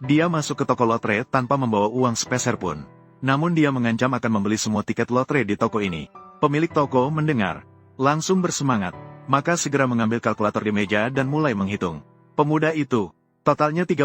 Dia masuk ke toko lotre tanpa membawa uang sepeser pun. Namun dia mengancam akan membeli semua tiket lotre di toko ini. Pemilik toko mendengar, langsung bersemangat, maka segera mengambil kalkulator di meja dan mulai menghitung. Pemuda itu, totalnya 30.000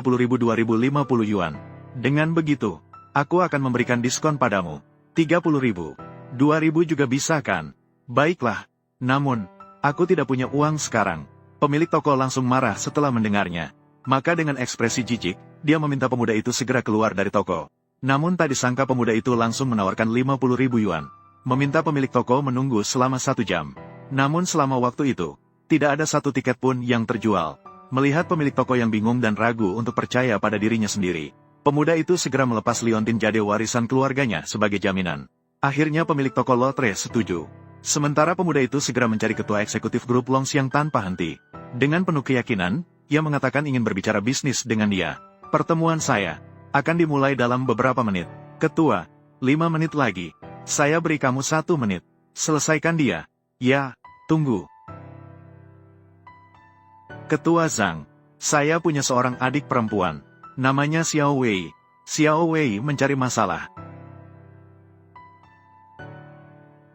yuan. Dengan begitu, aku akan memberikan diskon padamu. 30.000. 2.000 juga bisa kan? Baiklah. Namun, aku tidak punya uang sekarang. Pemilik toko langsung marah setelah mendengarnya. Maka dengan ekspresi jijik, dia meminta pemuda itu segera keluar dari toko. Namun tak disangka pemuda itu langsung menawarkan 50.000 yuan. Meminta pemilik toko menunggu selama 1 jam. Namun selama waktu itu, tidak ada satu tiket pun yang terjual. Melihat pemilik toko yang bingung dan ragu untuk percaya pada dirinya sendiri, pemuda itu segera melepas liontin jade warisan keluarganya sebagai jaminan. Akhirnya pemilik toko lotre setuju. Sementara pemuda itu segera mencari ketua eksekutif grup Longxiang tanpa henti. Dengan penuh keyakinan, ia mengatakan ingin berbicara bisnis dengan dia. Pertemuan saya akan dimulai dalam beberapa menit. Ketua, 5 menit lagi. Saya beri kamu 1 menit. Selesaikan dia. Ya, tunggu. Ketua Zhang, saya punya seorang adik perempuan. Namanya Xiao Wei. Xiao Wei mencari masalah.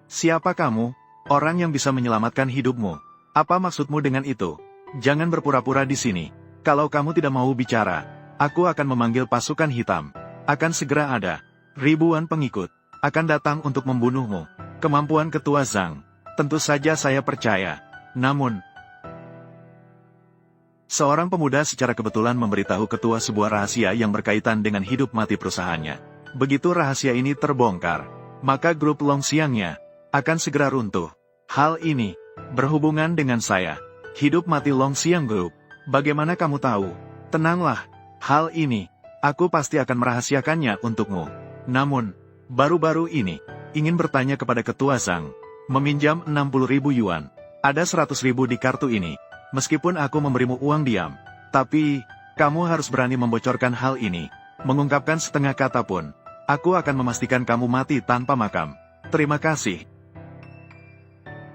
Siapa kamu? Orang yang bisa menyelamatkan hidupmu. Apa maksudmu dengan itu? Jangan berpura-pura di sini. Kalau kamu tidak mau bicara, aku akan memanggil pasukan hitam. Akan segera ada. Ribuan pengikut akan datang untuk membunuhmu. Kemampuan Ketua Zhang, tentu saja saya percaya. Namun, seorang pemuda secara kebetulan memberitahu ketua sebuah rahasia yang berkaitan dengan hidup mati perusahaannya. Begitu rahasia ini terbongkar, maka grup Longxiangnya akan segera runtuh. Hal ini berhubungan dengan saya. Hidup mati Longxiang Group. Bagaimana kamu tahu? Tenanglah. Hal ini, aku pasti akan merahasiakannya untukmu. Namun, baru-baru ini, ingin bertanya kepada Ketua Zhang. Meminjam 60.000 yuan. Ada 100.000 di kartu ini. Meskipun aku memberimu uang diam. Tapi, kamu harus berani membocorkan hal ini. Mengungkapkan setengah kata pun. Aku akan memastikan kamu mati tanpa makam. Terima kasih.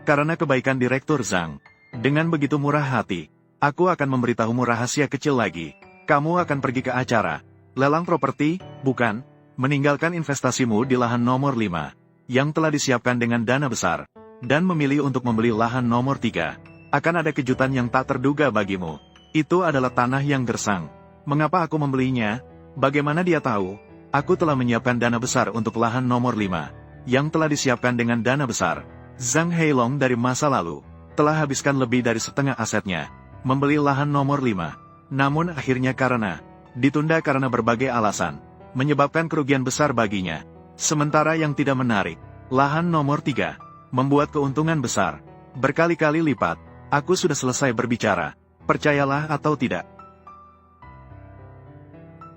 Karena kebaikan Direktur Zhang, dengan begitu murah hati, aku akan memberitahumu rahasia kecil lagi. Kamu akan pergi ke acara lelang properti, bukan, meninggalkan investasimu di lahan nomor 5, yang telah disiapkan dengan dana besar, dan memilih untuk membeli lahan nomor 3. Akan ada kejutan yang tak terduga bagimu. Itu adalah tanah yang gersang. Mengapa aku membelinya? Bagaimana dia tahu? Aku telah menyiapkan dana besar untuk lahan nomor 5, yang telah disiapkan dengan dana besar. Zhang Heilong dari masa lalu telah habiskan lebih dari setengah asetnya membeli lahan nomor 5. Namun akhirnya karena ditunda karena berbagai alasan, menyebabkan kerugian besar baginya. Sementara yang tidak menarik, lahan nomor 3 membuat keuntungan besar berkali-kali lipat. Aku sudah selesai berbicara. Percayalah atau tidak.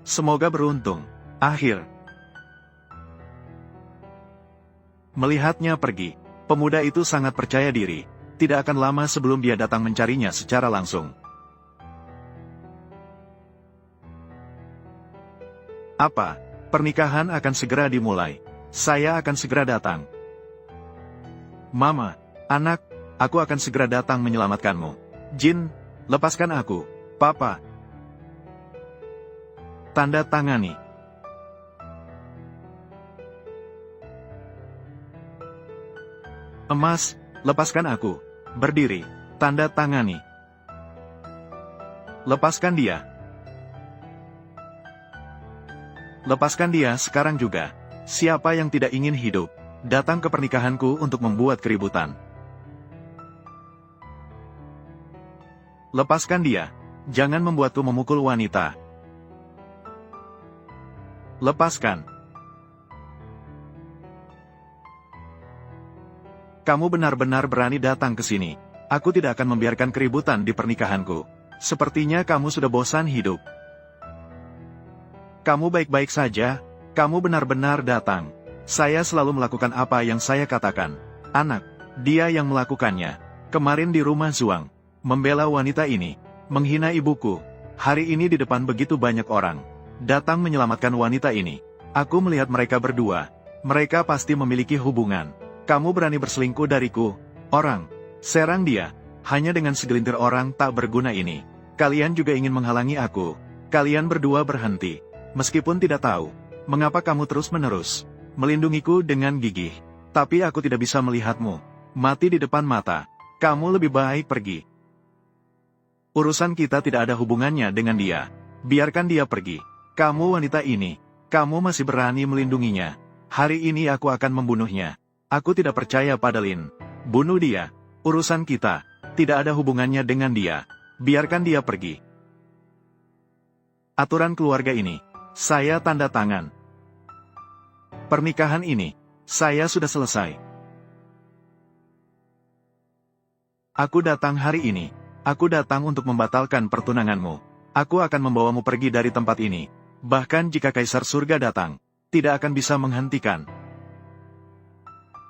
Semoga beruntung. Akhir. Melihatnya pergi, pemuda itu sangat percaya diri. Tidak akan lama sebelum dia datang mencarinya secara langsung. Apa? Pernikahan akan segera dimulai. Saya akan segera datang. Mama, anak, aku akan segera datang menyelamatkanmu. Jin, lepaskan aku. Papa. Tanda tangani. Emas, lepaskan aku. Berdiri. Tanda tangani. Lepaskan dia. Lepaskan dia sekarang juga. Siapa yang tidak ingin hidup datang ke pernikahanku untuk membuat keributan? Lepaskan dia. Jangan membuatku memukul wanita. Lepaskan. Kamu benar-benar berani datang ke sini. Aku tidak akan membiarkan keributan di pernikahanku. Sepertinya kamu sudah bosan hidup. Kamu baik-baik saja. Kamu benar-benar datang. Saya selalu melakukan apa yang saya katakan. Anak, dia yang melakukannya. Kemarin di rumah Zhuang, membela wanita ini, menghina ibuku. Hari ini di depan begitu banyak orang datang menyelamatkan wanita ini. Aku melihat mereka berdua. Mereka pasti memiliki hubungan. Kamu berani berselingkuh dariku. Orang, serang dia. Hanya dengan segelintir orang tak berguna ini. Kalian juga ingin menghalangi aku. Kalian berdua berhenti. Meskipun tidak tahu mengapa kamu terus-menerus melindungiku dengan gigih. Tapi aku tidak bisa melihatmu mati di depan mata. Kamu lebih baik pergi. Urusan kita tidak ada hubungannya dengan dia. Biarkan dia pergi. Kamu wanita ini, kamu masih berani melindunginya. Hari ini aku akan membunuhnya. Aku tidak percaya pada Lin. Bunuh dia. Urusan kita tidak ada hubungannya dengan dia. Biarkan dia pergi. Aturan keluarga ini, saya tanda tangan. Pernikahan ini, saya sudah selesai. Aku datang hari ini. Aku datang untuk membatalkan pertunanganmu. Aku akan membawamu pergi dari tempat ini. Bahkan jika Kaisar Surga datang, tidak akan bisa menghentikan.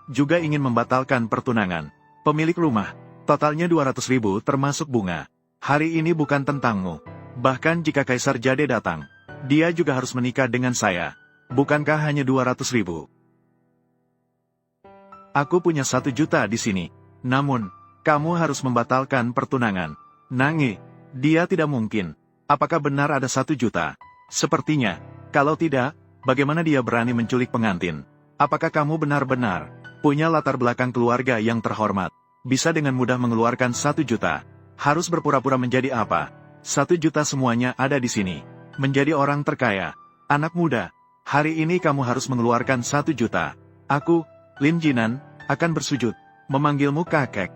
Juga ingin membatalkan pertunangan. Pemilik rumah, totalnya 200.000 termasuk bunga. Hari ini bukan tentangmu. Bahkan jika Kaisar Jade datang, dia juga harus menikah dengan saya. Bukankah hanya 200.000? Aku punya 1 juta di sini. Namun, kamu harus membatalkan pertunangan. Nangi, dia tidak mungkin. Apakah benar ada 1 juta? Sepertinya, kalau tidak, bagaimana dia berani menculik pengantin? Apakah kamu benar-benar punya latar belakang keluarga yang terhormat? Bisa dengan mudah mengeluarkan 1 juta. Harus berpura-pura menjadi apa? 1 juta semuanya ada di sini. Menjadi orang terkaya. Anak muda, hari ini kamu harus mengeluarkan 1 juta. Aku, Lin Jinan, akan bersujud, memanggilmu kakek.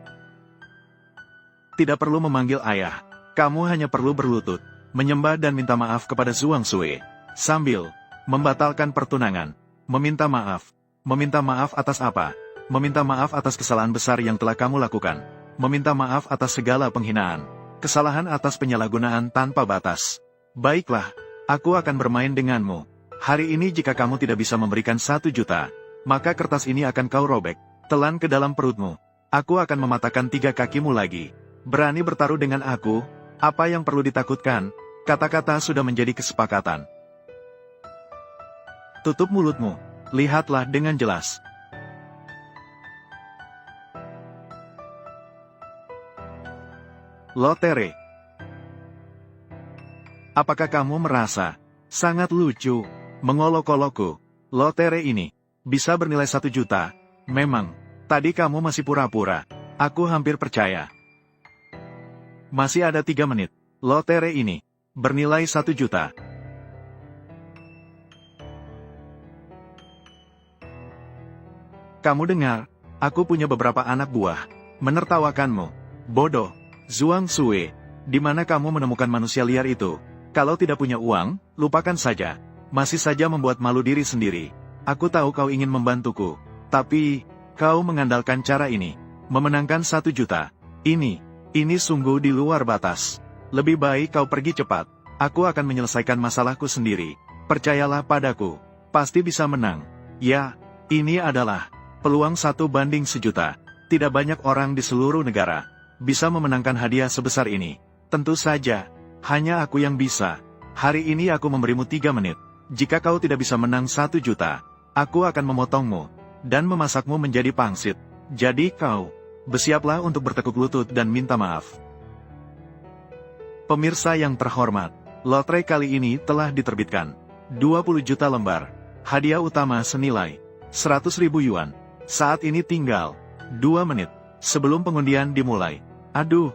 Tidak perlu memanggil ayah. Kamu hanya perlu berlutut, menyembah dan minta maaf kepada Zhuang Sui. Sambil membatalkan pertunangan. Meminta maaf. Meminta maaf atas apa? Meminta maaf atas kesalahan besar yang telah kamu lakukan. Meminta maaf atas segala penghinaan. Kesalahan atas penyalahgunaan tanpa batas. Baiklah, aku akan bermain denganmu. Hari ini jika kamu tidak bisa memberikan 1 juta, maka kertas ini akan kau robek, telan ke dalam perutmu. Aku akan mematahkan 3 kakimu lagi. Berani bertaruh dengan aku? Apa yang perlu ditakutkan? Kata-kata sudah menjadi kesepakatan. Tutup mulutmu. Lihatlah dengan jelas. Lotere. Apakah kamu merasa sangat lucu mengolok-olokku? Lotere ini bisa bernilai 1 juta. Memang, tadi kamu masih pura-pura. Aku hampir percaya. Masih ada 3 menit. Lotere ini bernilai 1 juta. Kamu dengar? Aku punya beberapa anak buah. Menertawakanmu. Bodoh. Zhuang Sui, di mana kamu menemukan manusia liar itu? Kalau tidak punya uang, lupakan saja. Masih saja membuat malu diri sendiri. Aku tahu kau ingin membantuku. Tapi, kau mengandalkan cara ini. Memenangkan 1 juta. Ini sungguh di luar batas. Lebih baik kau pergi cepat. Aku akan menyelesaikan masalahku sendiri. Percayalah padaku. Pasti bisa menang. Ya, ini adalah peluang 1 banding 1 juta. Tidak banyak orang di seluruh negara bisa memenangkan hadiah sebesar ini. Tentu saja, hanya aku yang bisa. Hari ini aku memberimu 3 menit. Jika kau tidak bisa menang 1 juta, aku akan memotongmu dan memasakmu menjadi pangsit. Jadi kau bersiaplah untuk bertekuk lutut dan minta maaf. Pemirsa yang terhormat, lotre kali ini telah diterbitkan. 20 juta lembar. Hadiah utama senilai 100.000 yuan. Saat ini tinggal 2 menit sebelum pengundian dimulai. Aduh.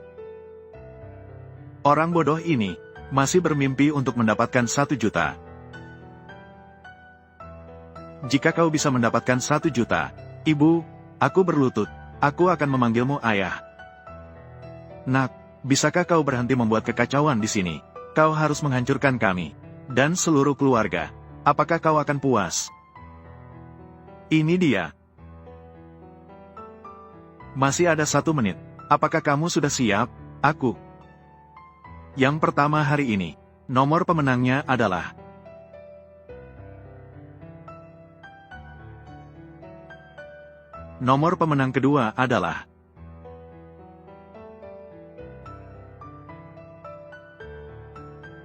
Orang bodoh ini masih bermimpi untuk mendapatkan 1 juta. Jika kau bisa mendapatkan 1 juta, Ibu, aku berlutut. Aku akan memanggilmu ayah. Nak, bisakah kau berhenti membuat kekacauan di sini? Kau harus menghancurkan kami dan seluruh keluarga. Apakah kau akan puas? Ini dia. Masih ada 1 menit. Apakah kamu sudah siap? Aku. Yang pertama hari ini, nomor pemenangnya adalah nomor pemenang kedua adalah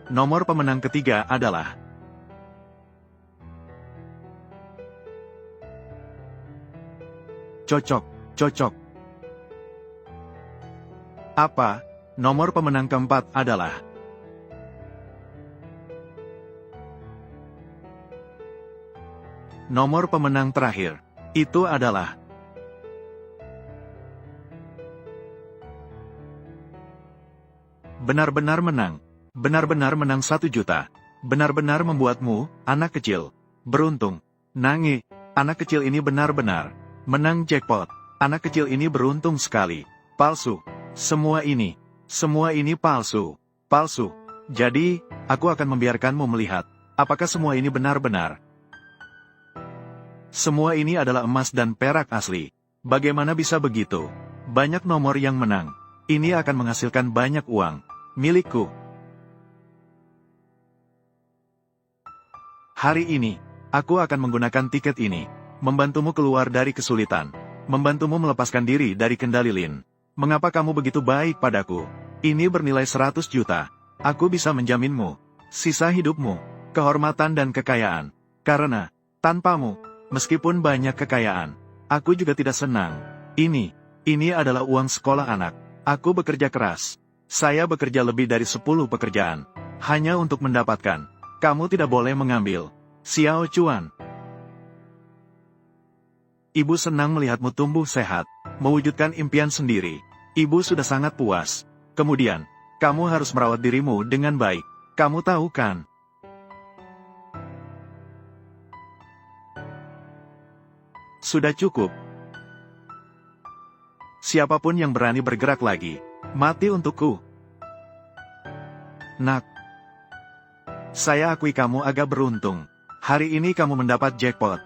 nomor pemenang ketiga adalah cocok. Apa? Nomor pemenang keempat adalah Nomor pemenang terakhir. Itu adalah benar-benar menang. Benar-benar menang 1 juta. Benar-benar membuatmu, anak kecil, beruntung. Nangi, anak kecil ini benar-benar menang jackpot. Anak kecil ini beruntung sekali. Palsu. Semua ini palsu. Palsu. Jadi, aku akan membiarkanmu melihat apakah semua ini benar-benar. Semua ini adalah emas dan perak asli. Bagaimana bisa begitu? Banyak nomor yang menang. Ini akan menghasilkan banyak uang. Milikku. Hari ini, aku akan menggunakan tiket ini. Membantumu keluar dari kesulitan. Membantumu melepaskan diri dari kendali Lin. Mengapa kamu begitu baik padaku? Ini bernilai 100 juta. Aku bisa menjaminmu sisa hidupmu, kehormatan dan kekayaan. Karena, tanpamu, meskipun banyak kekayaan, aku juga tidak senang. Ini adalah uang sekolah anak. Aku bekerja keras. Saya bekerja lebih dari 10 pekerjaan. Hanya untuk mendapatkan. Kamu tidak boleh mengambil. Xiao Chuan. Ibu senang melihatmu tumbuh sehat, mewujudkan impian sendiri. Ibu sudah sangat puas. Kemudian, kamu harus merawat dirimu dengan baik. Kamu tahu kan? Sudah cukup. Siapapun yang berani bergerak lagi, mati untukku. Nak, saya akui kamu agak beruntung. Hari ini kamu mendapat jackpot.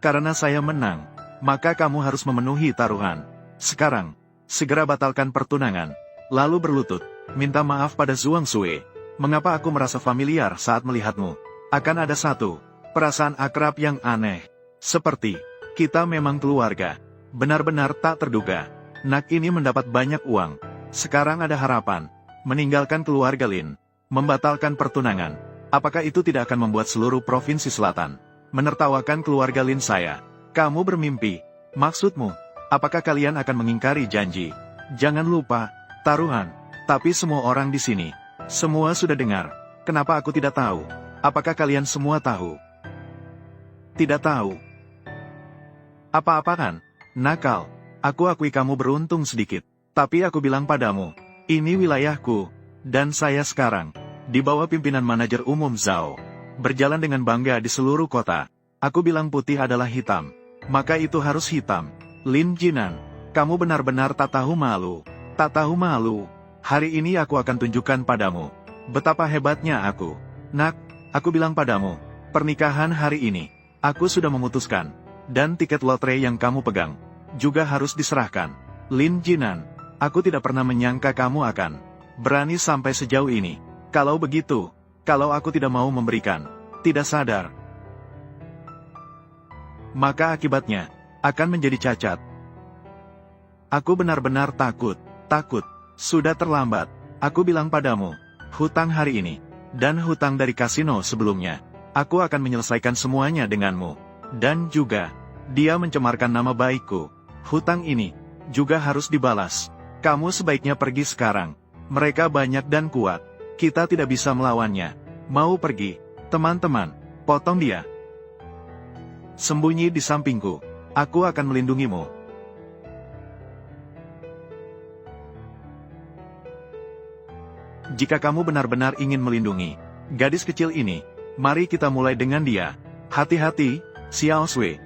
Karena saya menang, maka kamu harus memenuhi taruhan. Sekarang, segera batalkan pertunangan. Lalu berlutut, minta maaf pada Zhuang Sui. Mengapa aku merasa familiar saat melihatmu? Akan ada satu perasaan akrab yang aneh. Seperti, kita memang keluarga. Benar-benar tak terduga. Nak ini mendapat banyak uang. Sekarang ada harapan. Meninggalkan keluarga Lin. Membatalkan pertunangan. Apakah itu tidak akan membuat seluruh provinsi selatan menertawakan keluarga Lin saya? Kamu bermimpi. Maksudmu, apakah kalian akan mengingkari janji? Jangan lupa, taruhan. Tapi semua orang di sini, semua sudah dengar. Kenapa aku tidak tahu? Apakah kalian semua tahu? Tidak tahu. Apa-apa kan? Nakal. Aku akui kamu beruntung sedikit. Tapi aku bilang padamu, ini wilayahku. Dan saya sekarang di bawah pimpinan manajer umum Zhao. Berjalan dengan bangga di seluruh kota. Aku bilang putih adalah hitam. Maka itu harus hitam. Lin Jinan, kamu benar-benar tak tahu malu. Tak tahu malu. Hari ini aku akan tunjukkan padamu betapa hebatnya aku. Nak, aku bilang padamu, pernikahan hari ini, aku sudah memutuskan. Dan tiket lotre yang kamu pegang juga harus diserahkan. Lin Jinan, aku tidak pernah menyangka kamu akan berani sampai sejauh ini. Kalau begitu, kalau aku tidak mau memberikan, tidak sadar, maka akibatnya akan menjadi cacat. Aku benar-benar takut. Sudah terlambat. Aku bilang padamu, hutang hari ini, dan hutang dari kasino sebelumnya, aku akan menyelesaikan semuanya denganmu. Dan juga, dia mencemarkan nama baikku. Hutang ini juga harus dibalas. Kamu sebaiknya pergi sekarang. Mereka banyak dan kuat. Kita tidak bisa melawannya. Mau pergi, teman-teman, potong dia. Sembunyi di sampingku. Aku akan melindungimu. Jika kamu benar-benar ingin melindungi gadis kecil ini, mari kita mulai dengan dia. Hati-hati, Xiao Sui.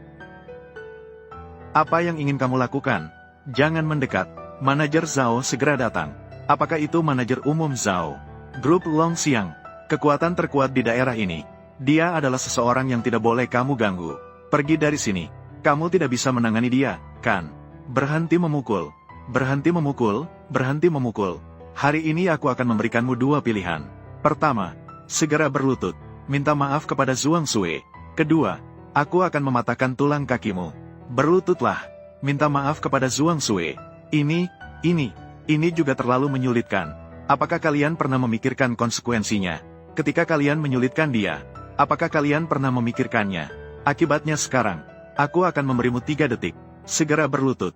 Apa yang ingin kamu lakukan? Jangan mendekat. Manajer Zhao segera datang. Apakah itu manajer umum Zhao? Grup Longxiang, kekuatan terkuat di daerah ini. Dia adalah seseorang yang tidak boleh kamu ganggu. Pergi dari sini. Kamu tidak bisa menangani dia, kan? Berhenti memukul. Berhenti memukul. Berhenti memukul. Hari ini aku akan memberikanmu 2 pilihan. Pertama, segera berlutut, minta maaf kepada Zhuang Sui. Kedua, aku akan mematahkan tulang kakimu. Berlututlah, minta maaf kepada Zhuang Sui. Ini juga terlalu menyulitkan. Apakah kalian pernah memikirkan konsekuensinya? Ketika kalian menyulitkan dia, apakah kalian pernah memikirkannya? Akibatnya sekarang, aku akan memberimu 3 detik. Segera berlutut.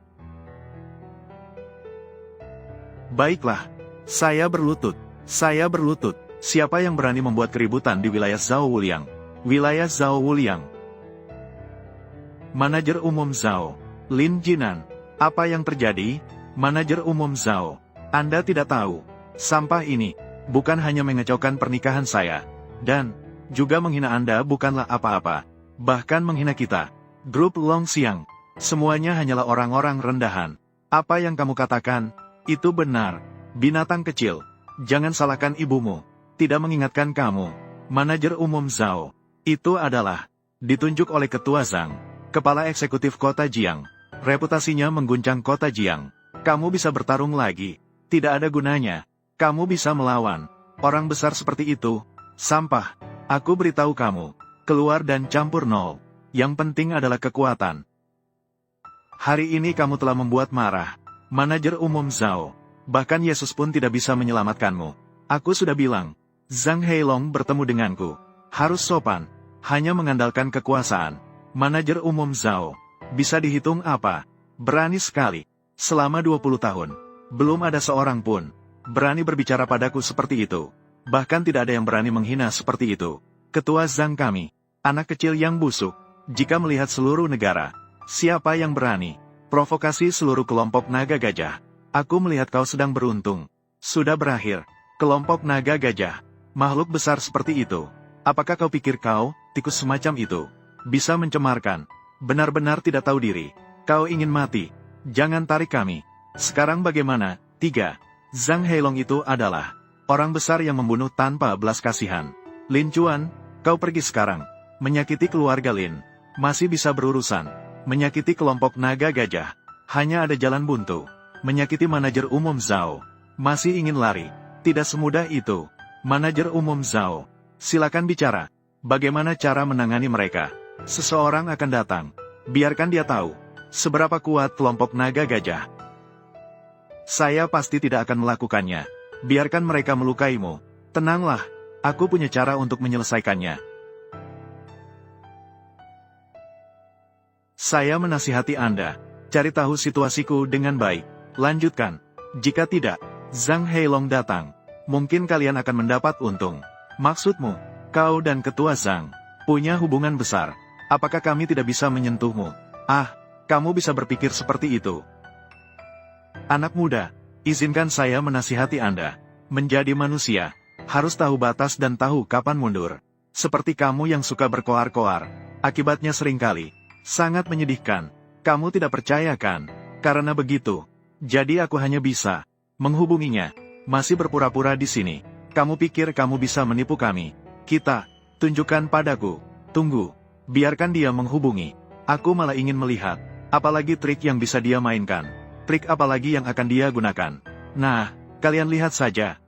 Baiklah. Saya berlutut. Siapa yang berani membuat keributan di wilayah Zhao Wuliang? Wilayah Zhao Wuliang. Manajer Umum Zhao, Lin Jinan. Apa yang terjadi? Manajer Umum Zhao, Anda tidak tahu. Sampah ini bukan hanya mengecaukan pernikahan saya, dan juga menghina Anda bukanlah apa-apa. Bahkan menghina kita. Grup Longxiang. Semuanya hanyalah orang-orang rendahan. Apa yang kamu katakan, itu benar. Binatang kecil. Jangan salahkan ibumu. Tidak mengingatkan kamu. Manajer Umum Zhao. Itu adalah ditunjuk oleh Ketua Zhang, Kepala Eksekutif Kota Jiang. Reputasinya mengguncang Kota Jiang. Kamu bisa bertarung lagi. Tidak ada gunanya. Kamu bisa melawan orang besar seperti itu. Sampah. Aku beritahu kamu. Keluar dan campur nol. Yang penting adalah kekuatan. Hari ini kamu telah membuat marah Manajer Umum Zhao. Bahkan Yesus pun tidak bisa menyelamatkanmu. Aku sudah bilang, Zhang Heilong bertemu denganku. Harus sopan. Hanya mengandalkan kekuasaan. Manajer Umum Zhao. Bisa dihitung apa? Berani sekali. Selama 20 tahun. Belum ada seorang pun berani berbicara padaku seperti itu. Bahkan tidak ada yang berani menghina seperti itu. Ketua Zhang kami. Anak kecil yang busuk. Jika melihat seluruh negara. Siapa yang berani provokasi seluruh kelompok naga gajah? Aku melihat kau sedang beruntung. Sudah berakhir. Kelompok naga gajah. Makhluk besar seperti itu. Apakah kau pikir kau, tikus semacam itu, bisa mencemarkan? Benar-benar tidak tahu diri. Kau ingin mati. Jangan tarik kami. Sekarang bagaimana? 3. Zhang Heilong itu adalah orang besar yang membunuh tanpa belas kasihan. Lin Chuan, kau pergi sekarang. Menyakiti keluarga Lin. Masih bisa berurusan. Menyakiti kelompok naga gajah. Hanya ada jalan buntu. Menyakiti manajer umum Zhao. Masih ingin lari. Tidak semudah itu. Manajer umum Zhao. Silakan bicara. Bagaimana cara menangani mereka? Seseorang akan datang. Biarkan dia tahu seberapa kuat kelompok naga gajah. Saya pasti tidak akan melakukannya. Biarkan mereka melukaimu. Tenanglah. Aku punya cara untuk menyelesaikannya. Saya menasihati Anda. Cari tahu situasiku dengan baik. Lanjutkan. Jika tidak, Zhang Heilong datang. Mungkin kalian akan mendapat untung. Maksudmu, kau dan Ketua Zhang punya hubungan besar. Apakah kami tidak bisa menyentuhmu? Ah, kamu bisa berpikir seperti itu. Anak muda, izinkan saya menasihati Anda. Menjadi manusia, harus tahu batas dan tahu kapan mundur. Seperti kamu yang suka berkoar-koar. Akibatnya seringkali sangat menyedihkan. Kamu tidak percaya kan? Karena begitu, jadi aku hanya bisa menghubunginya. Masih berpura-pura di sini. Kamu pikir kamu bisa menipu kami? Kita, tunjukkan padaku. Tunggu, biarkan dia menghubungi. Aku malah ingin melihat, apalagi trik yang bisa dia mainkan. Trik apalagi yang akan dia gunakan. Nah, kalian lihat saja.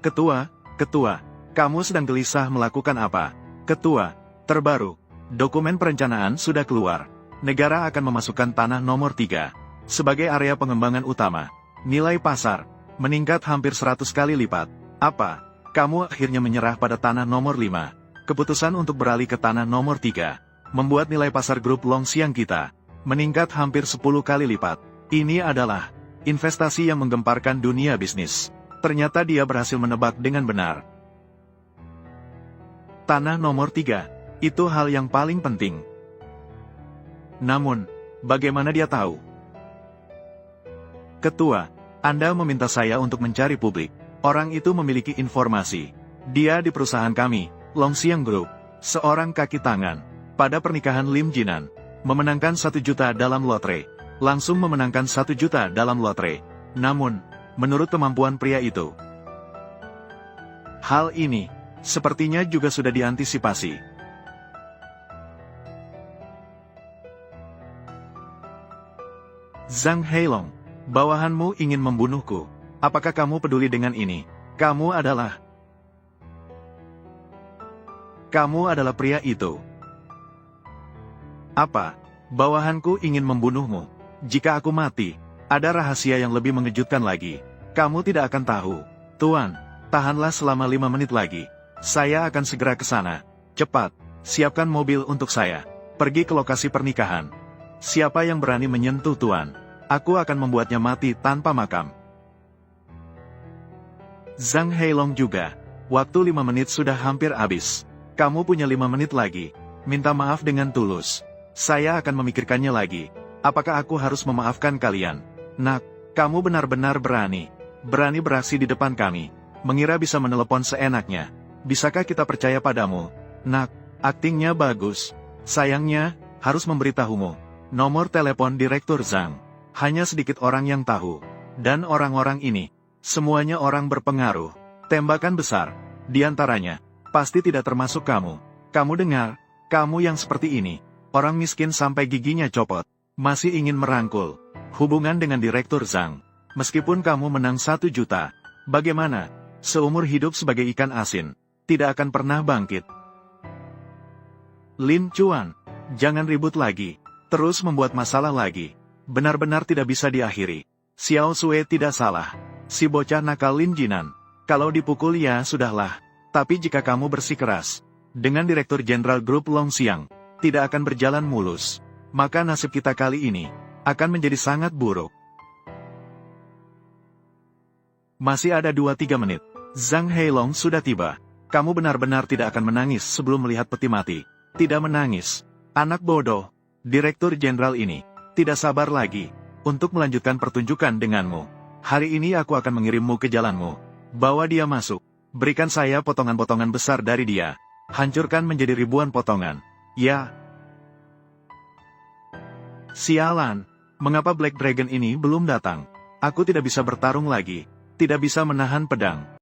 Ketua, kamu sedang gelisah melakukan apa? Ketua, terbaru. Dokumen perencanaan sudah keluar. Negara akan memasukkan tanah nomor 3 sebagai area pengembangan utama. Nilai pasar meningkat hampir 100 kali lipat. Apa? Kamu akhirnya menyerah pada tanah nomor 5. Keputusan untuk beralih ke tanah nomor 3 membuat nilai pasar grup Longxiang kita meningkat hampir 10 kali lipat. Ini adalah investasi yang menggemparkan dunia bisnis. Ternyata dia berhasil menebak dengan benar. Tanah nomor 3. Itu hal yang paling penting. Namun, bagaimana dia tahu? Ketua, Anda meminta saya untuk mencari publik. Orang itu memiliki informasi. Dia di perusahaan kami, Longxiang Group, seorang kaki tangan. Pada pernikahan Lim Jinan, memenangkan 1 juta dalam lotre. Langsung memenangkan 1 juta dalam lotre. Namun, menurut kemampuan pria itu, hal ini sepertinya juga sudah diantisipasi. Zhang Heilong, bawahanmu ingin membunuhku. Apakah kamu peduli dengan ini? Kamu adalah pria itu. Apa? Bawahanku ingin membunuhmu. Jika aku mati, ada rahasia yang lebih mengejutkan lagi. Kamu tidak akan tahu. Tuan, tahanlah selama 5 menit lagi. Saya akan segera ke sana. Cepat, siapkan mobil untuk saya. Pergi ke lokasi pernikahan. Siapa yang berani menyentuh Tuan, aku akan membuatnya mati tanpa makam. Zhang Heilong juga Waktu 5 menit sudah hampir habis. Kamu punya 5 menit lagi. Minta maaf dengan tulus. Saya akan memikirkannya lagi. Apakah aku harus memaafkan kalian? Nak, kamu benar-benar berani. Berani beraksi di depan kami. Mengira bisa menelepon seenaknya. Bisakah kita percaya padamu? Nak, aktingnya bagus. Sayangnya, harus memberitahumu. Nomor telepon Direktur Zhang. Hanya sedikit orang yang tahu. Dan orang-orang ini, semuanya orang berpengaruh. Tembakan besar. Di antaranya, pasti tidak termasuk kamu. Kamu dengar, kamu yang seperti ini. Orang miskin sampai giginya copot. Masih ingin merangkul hubungan dengan Direktur Zhang. Meskipun kamu menang 1 juta. Bagaimana? Seumur hidup sebagai ikan asin. Tidak akan pernah bangkit. Lin Chuan, jangan ribut lagi. Terus membuat masalah lagi. Benar-benar tidak bisa diakhiri. Xiao Sui tidak salah. Si bocah nakal Lin Jinan. Kalau dipukul ya sudahlah. Tapi jika kamu bersikeras dengan Direktur Jenderal Grup Longxiang, tidak akan berjalan mulus. Maka nasib kita kali ini akan menjadi sangat buruk. Masih ada 2-3 menit. Zhang Heilong sudah tiba. Kamu benar-benar tidak akan menangis sebelum melihat peti mati. Tidak menangis. Anak bodoh. Direktur Jenderal ini tidak sabar lagi untuk melanjutkan pertunjukan denganmu. Hari ini aku akan mengirimmu ke jalanmu. Bawa dia masuk. Berikan saya potongan-potongan besar dari dia. Hancurkan menjadi ribuan potongan. Ya. Sialan. Mengapa Black Dragon ini belum datang? Aku tidak bisa bertarung lagi. Tidak bisa menahan pedang.